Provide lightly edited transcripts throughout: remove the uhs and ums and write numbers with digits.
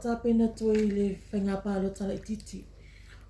tapena toi le whainga pālo tala i titi.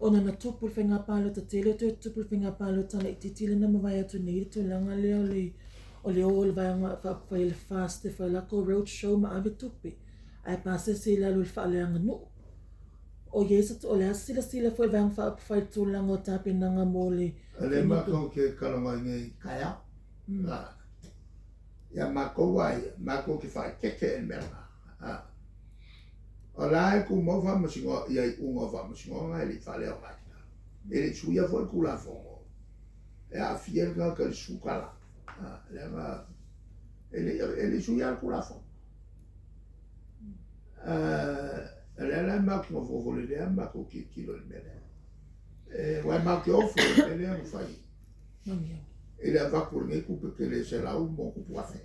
Ona na tupu le whainga pālo ta tele toi tupu le whainga pālo tala i titi le na mawai atu nei tu langa leo o le o le vaianga whai le fast e whai lako road show ma ave tupi. Ai pāse se la lu le whaaleanga no. O Yesu o le asila sila whai vaianga whai tu langa o tapena nga mo le. Le mako ke kalama ngai kaya. Ya mako wai, mako ke whai keke en mera. O lai ku mo fa masingo ia unga fa masingo ngai li fa leo mai. Ele suia foi kula fongo. E a fiel ka sukala. Le ele suia kula fongo. Le mako fo le mako ki kilo le mera. Wai mako ofo le mo fai. Ele va por ngai ku pe le se la un mo ku puafe.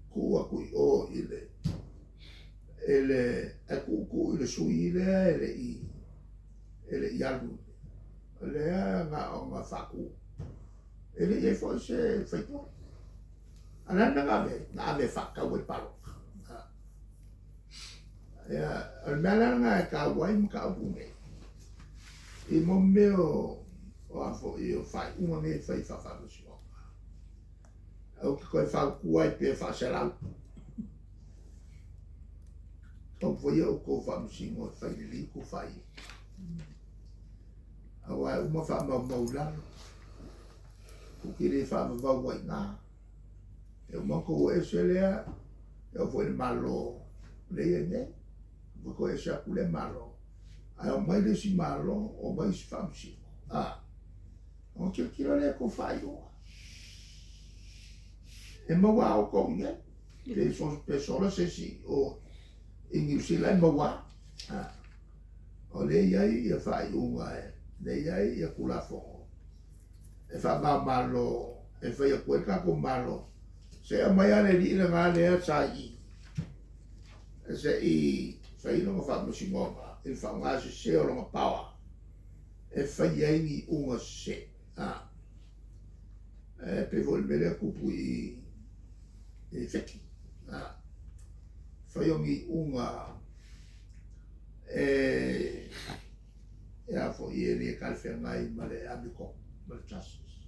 Ku a ku o ele ku ile sui ele i alu ele nga faku ele e foi se feito ana nga me faka we palo ya al mala nga ka wai mka bunge e mo meo o afo io fai uma me fai fa lo si o che coi fa kuai pe fa sala o foi o ko fa mo fai li ku fai awa uma fa ma la ku kire fa va wai na e mo ko e selea e foi malo le ne ko e sa ku le malo a mai le si malo o mai si fa o che kilo le ko fai o e mo wa o ko ne le son persone se si o in New Zealand mo wa o le ia fai unga le ia kula fo e fa malo e fa ia kueka ko malo se mai ale li le ngale sai se i fai no fa mo singoba il fa nga se o lo power e fa ia ni unga se pe volvere a cupui e feki fai ogni una e a fo ieri e calfermai male amico mal chassis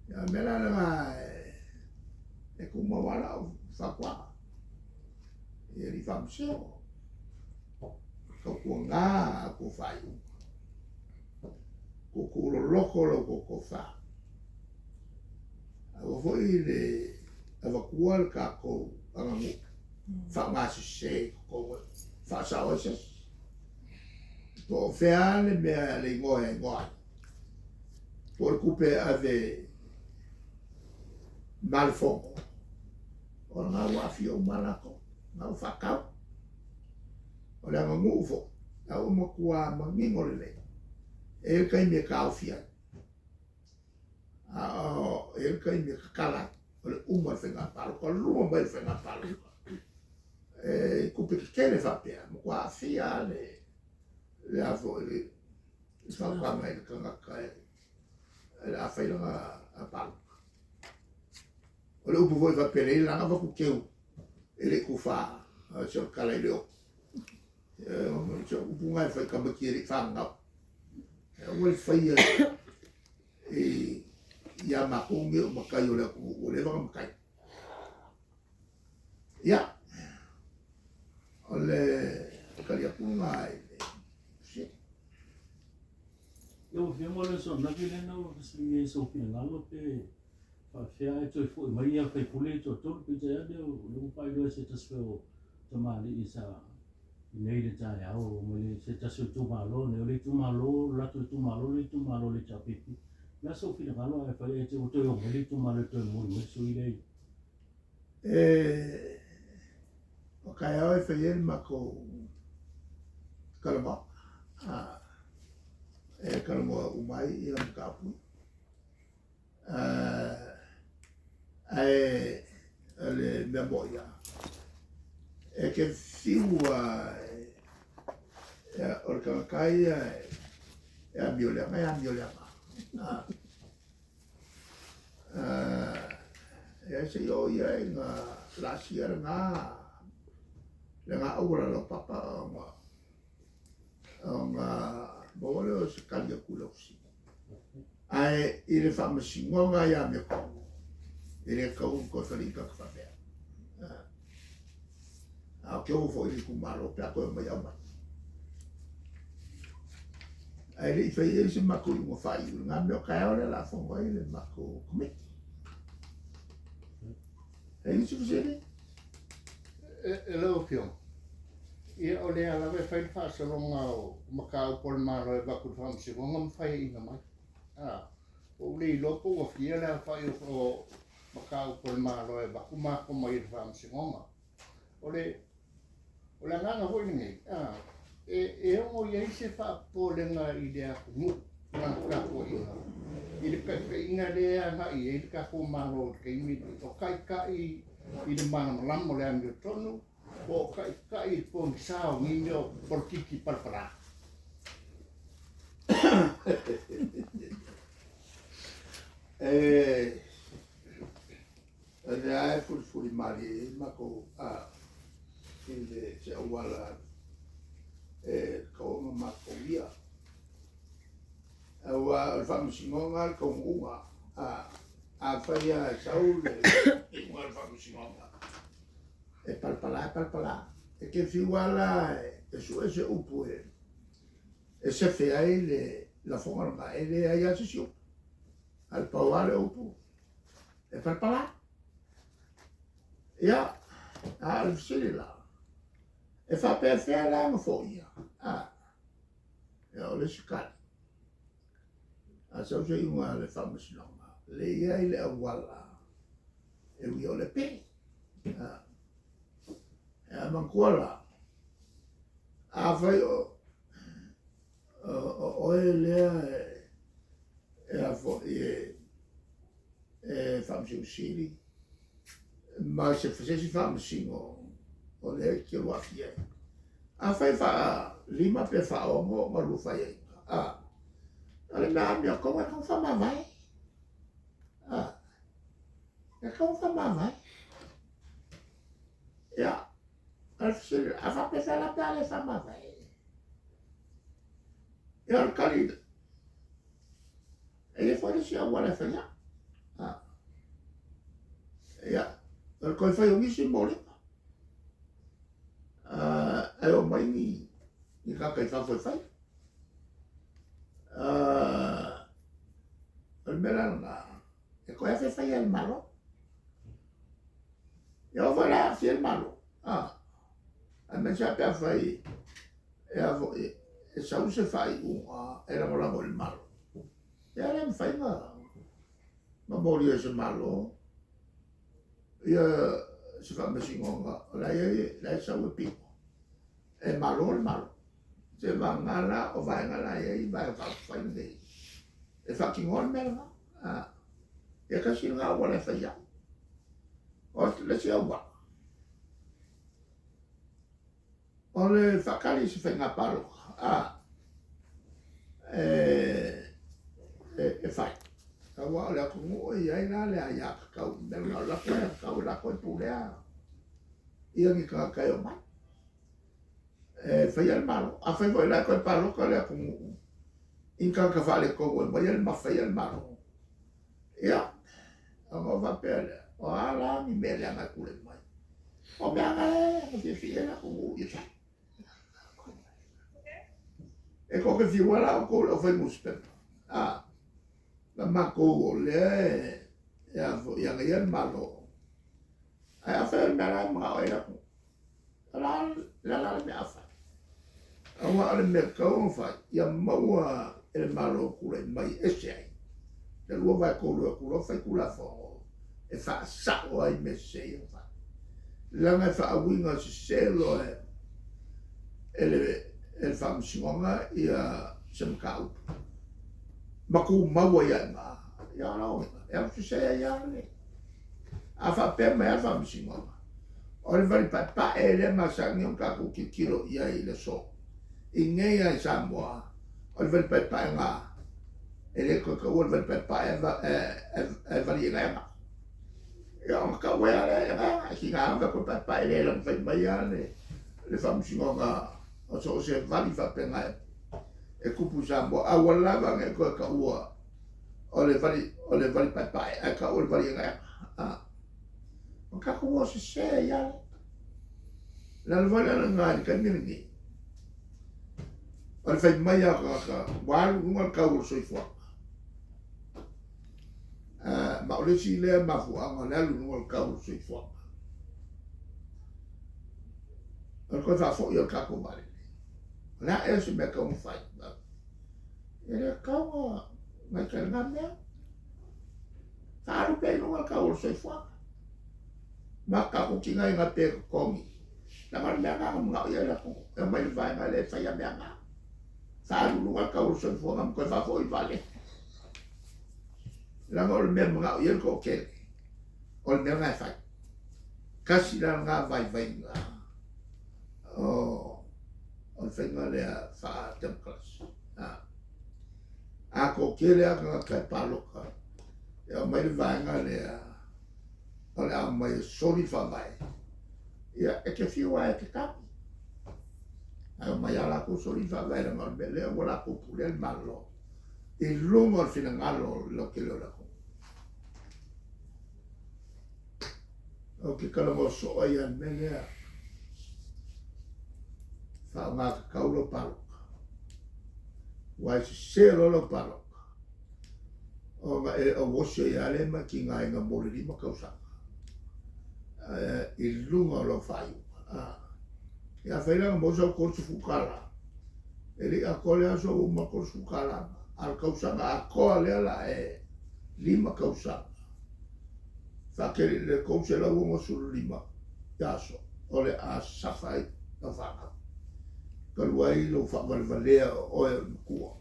ya mela la e come wala fa qua ieri fa mseo ko nga ko fai ko lo ko fa o foi le avakua le kako angamu fa ngasi se ko fa sa o se po fea le me le ngoe por coupe ave malfo o nga wa fio malako nga fa ka o le ngamu fo a o mo kwa mangingo le e kai me ka fia e kai me kala o le uma fenga palo ko luma mai fenga palo e ku pe ke le fa pe mo kwa fia le avo le fa kwa mai le kanga kai le a fa a palo o le upu voi va pe le la nga ku keu ele ku fa so kala le o so upu ngai fa ka ba ki ri fa nga o le fa ia makungi o makai o le ku le va makai ya ole kali apunga si yo vemo le so na vile no si so pina lo pe fa fia e toi fu mai ia pe pule to to pe ja de lo pa lo se tasfo tomali isa nei de ja ya o mo le se tasfo tu malo ne le tu malo la tu malo le chapiti la so pina malo e fa e to yo le tu malo to mo so ile o kai au e whaieri mako kalama e kalama umai i am kapu le mea moia e ke fiua o le kamakai e a mioleanga e se yo ia e nga lasiara nga le ngā aura lo papa o ngā mōle o se kali a kula usi. Ai, i le whamasingonga ia me kongo. I le kaun ko wharika ka whapea. A ke o fo i ku malo pe a koe mai au mai. Ai le i whai e se mako i mo whai uru. Ngā meo kai ore la whongo i le mako kometi. E i se whasere? E leo pio. Ia o lea lawe whai whaasaronga o makau pol maro e waku whamsigonga mwhai inga mai. O le i lopo o fia lea whai o makau pol maro e waku mako mai i whamsigonga. O le nganga hoi ngai. E ongo iei se whaapolenga i lea kungu. Ngā kako inga. I le kai inga lea ngai e le kako maro o kei miti. O kai i le mana malamo lea mi o tonu. O kai i pōngi sao ngi meo porkiki parpara. Le ae furi mari mako i le se awala kaonga mako ia. Awa le whamasingonga le kaungunga a whaia sau le inga le whamasingonga. E palpala. E ke whiwala e su e se upu e se whea e le la whongaranga e le aia se siu. Al pauare upu. E palpala. Ia, a le fisiri la. E whapea whea la nga fo ia. Ia o le sikari. A sau se inga le whamasinonga. Le ia i le awala. E ui o le pe. Ia mankuala. A whai o e lea e a fo e whamsiu siri. Ma se whasesi whamasingo o lea ki o waki e. A whai wha lima pe wha ongo ma ruwhai e. Ale mea mea konga kong whamawai. E kong whamawai. Ia. A whapesa la pe ale whamawai. Ia al karina. E whare si au wale whaia. Ia. Al koe whai o ngisi mōre. E o mai ni kakai whawhoi whai. Al mera nga. E koe awhi whai al malo. Ia o whai a whi al malo. A me sa pe a whai. E a whai. E sau se whai unga. E rangorango il malo. Ia rem whai nga. Ma mori e se malo. Ia se whamasingonga. Lai sau e pipo. E malo il malo. Se wangala o vaingala e vai whai nei. E whakingon mera. E kasi ngā wale whaia. O le se au wala. O le whakari se whainga paro. E whai. Ka wā le akungu i aina le a ia kakau. Mera ngā lako e kakau lako e pūlea. Ia ngi kakai o mai. Whai al malo. A whai voi lako e paro ka le akungu. Inka ka whale kongo e mai al mawhai al malo. Ia. O ngā whapea o ala mi mele anga kule mai. O me anga e, o te whie na kungu i whai. E ko ke whiwala o kou o whai muspepa. Na mako o lea e a anga ian malo. Ai a whai mera e mga oe aku. La me a whai. Awa ale me kau o whai. Ia maua e le malo kule mai ese ai. Le lua vai kou lua kula whai kula whongo. E wha sao ai me se o wha. Langa e wha awinga se selo e le whamsingonga i a semkau. Maku maua ia ngā. Ia rau inga. E au se se ia le. A wha pēr mai a whamsingonga. O le wari pa e le masangi on kaku ki kilo ia i le so. I ngei ai Samoa. O le wari pa e ngā. E le koe ka ua le wari pa e wari e ngā. Ia o ka wea le, ki ngā anga ko papai le lang whai mai ale. le whamusingonga o so se vali whapenga e kupu sambo a walawa nge koe ka ua o le vali pai pai a ka o le vali ngai o ka kua se se ya la le vali ana ngari ka miringi o le whai mai a ka walu nunga ka ua soifua ma o le si lea mafuanga le alu nunga ka ua soifua o koe whafo i o ka kua vali na e se me ka un fai e le kaunga ngai ka ngā mea whaaru pei nunga ka ua soifua ma ka kuki ngai ngā pe kongi na mara mea ngā mga o ia lako e mai le vai ngai le whai a mea ngā whaaru nunga ka ua soifua ngam koe whafo i vale langa o le mea mga o ia lako o kere o le mea ngai whai kasi la ngā vai vai ngā o le whainga lea wha democracy a ko kere a ngā kai paloka e o mai le vaenga lea o le a mai sori whawai ia e ke whiua e ke kapi a mai ala ko sori whawai na ngā lea wala ko pule al malo i lungo al fina ngalo lo ke leo lako o ke kalamo so ai an melea wha ngā kaulo paloka wai se lolo paloka o nga e o wosio i ale ma ki ngā inga mori lima kausanga i lunga lo whaiu ia whailanga mosa o kosu fukala e li a kole aso uma kosu fukala al kausanga a koa lea la e lima kausanga whakeri le kouse la ungo suru lima yaso o le a safai na whanga kaluai lo whamalvalea o e kua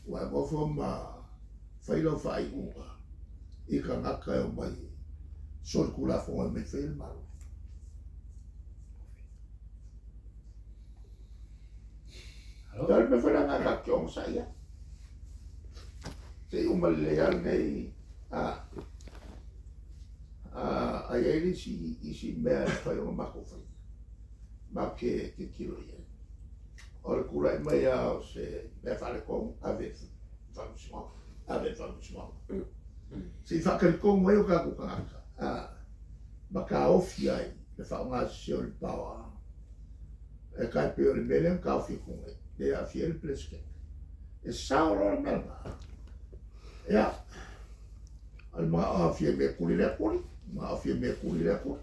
wai mofo ma whailo whai unga i ka ngaka e o mai sori kula fonga me whail maru Dal me whaila ngā ka kiong saia te umalea nei ai eiri si mea e whai o mako whai ma ke kilo ia. O le kura i mai au se mea whare kong ave whamusimau. Ave whamusimau. Se i whakari kong mai o ka kukangaka. Ma ka ofi ai le whaunga se o le pawa. E kai pe o le mele ka ofi kong e. Le a fi el pleske. E sao rora melga. Ia. Al mga ofi e me kuri le kuri. Ma ofi e me kuri le kuri.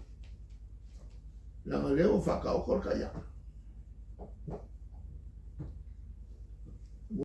Langa leo whakao kor ka ia.